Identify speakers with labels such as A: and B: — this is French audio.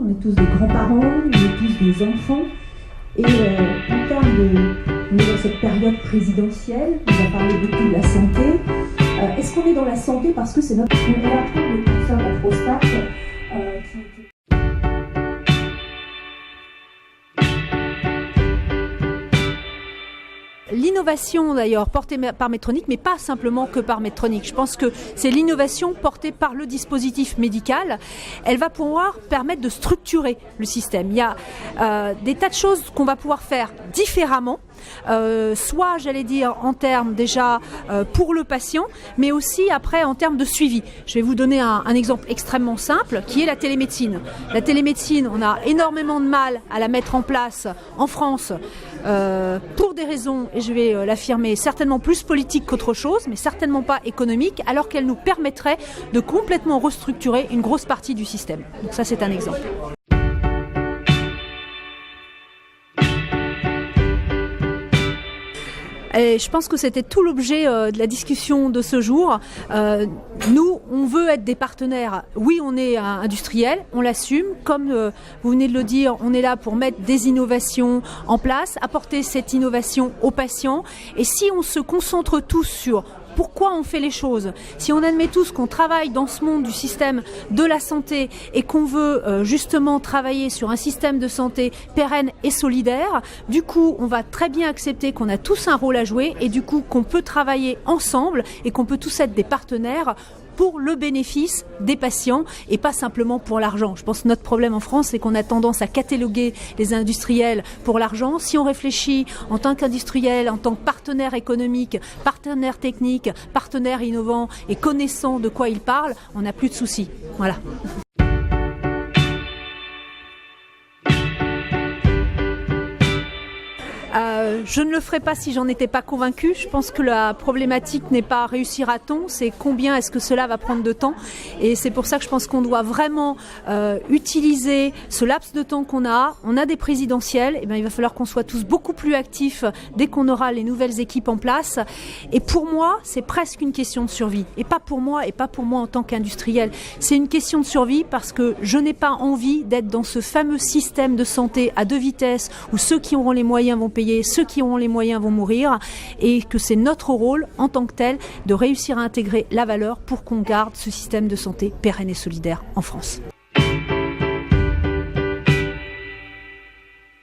A: on est tous des grands-parents, on est tous des enfants. Et en termes on est dans cette période présidentielle, on va parler beaucoup de la santé. Est-ce qu'on est dans la santé parce que c'est notre réaction de cancer de la prostate
B: L'innovation d'ailleurs portée par Medtronic, mais pas simplement que par Medtronic. Je pense que c'est l'innovation portée par le dispositif médical. Elle va pouvoir permettre de structurer le système. Il y a des tas de choses qu'on va pouvoir faire différemment. Soit, j'allais dire, en termes déjà pour le patient, mais aussi après en termes de suivi. Je vais vous donner un exemple extrêmement simple, qui est la télémédecine. La télémédecine, on a énormément de mal à la mettre en place en France pour des raisons, et je vais l'affirmer, certainement plus politiques qu'autre chose, mais certainement pas économiques, alors qu'elle nous permettrait de complètement restructurer une grosse partie du système. Donc ça, c'est un exemple. Et je pense que c'était tout l'objet de la discussion de ce jour. Nous, on veut être des partenaires. Oui, on est industriel, on l'assume. Comme vous venez de le dire, on est là pour mettre des innovations en place, apporter cette innovation aux patients. Et si on se concentre tous sur pourquoi on fait les choses, si on admet tous qu'on travaille dans ce monde du système de la santé et qu'on veut justement travailler sur un système de santé pérenne et solidaire, du coup on va très bien accepter qu'on a tous un rôle à jouer et du coup qu'on peut travailler ensemble et qu'on peut tous être des partenaires pour le bénéfice des patients et pas simplement pour l'argent. Je pense que notre problème en France, c'est qu'on a tendance à cataloguer les industriels pour l'argent. Si on réfléchit en tant qu'industriel, en tant que partenaire économique, partenaire technique, partenaire innovant et connaissant de quoi ils parlent, on n'a plus de soucis. Voilà. Je ne le ferai pas si j'en étais pas convaincue. Je pense que la problématique n'est pas réussira-t-on, c'est combien est-ce que cela va prendre de temps. Et c'est pour ça que je pense qu'on doit vraiment utiliser ce laps de temps qu'on a. On a des présidentielles, et bien il va falloir qu'on soit tous beaucoup plus actifs dès qu'on aura les nouvelles équipes en place. Et pour moi, c'est presque une question de survie. Et pas pour moi en tant qu'industriel. C'est une question de survie parce que je n'ai pas envie d'être dans ce fameux système de santé à deux vitesses où ceux qui auront les moyens vont payer, ceux qui auront les moyens vont mourir, et que c'est notre rôle en tant que tel de réussir à intégrer la valeur pour qu'on garde ce système de santé pérenne et solidaire en France.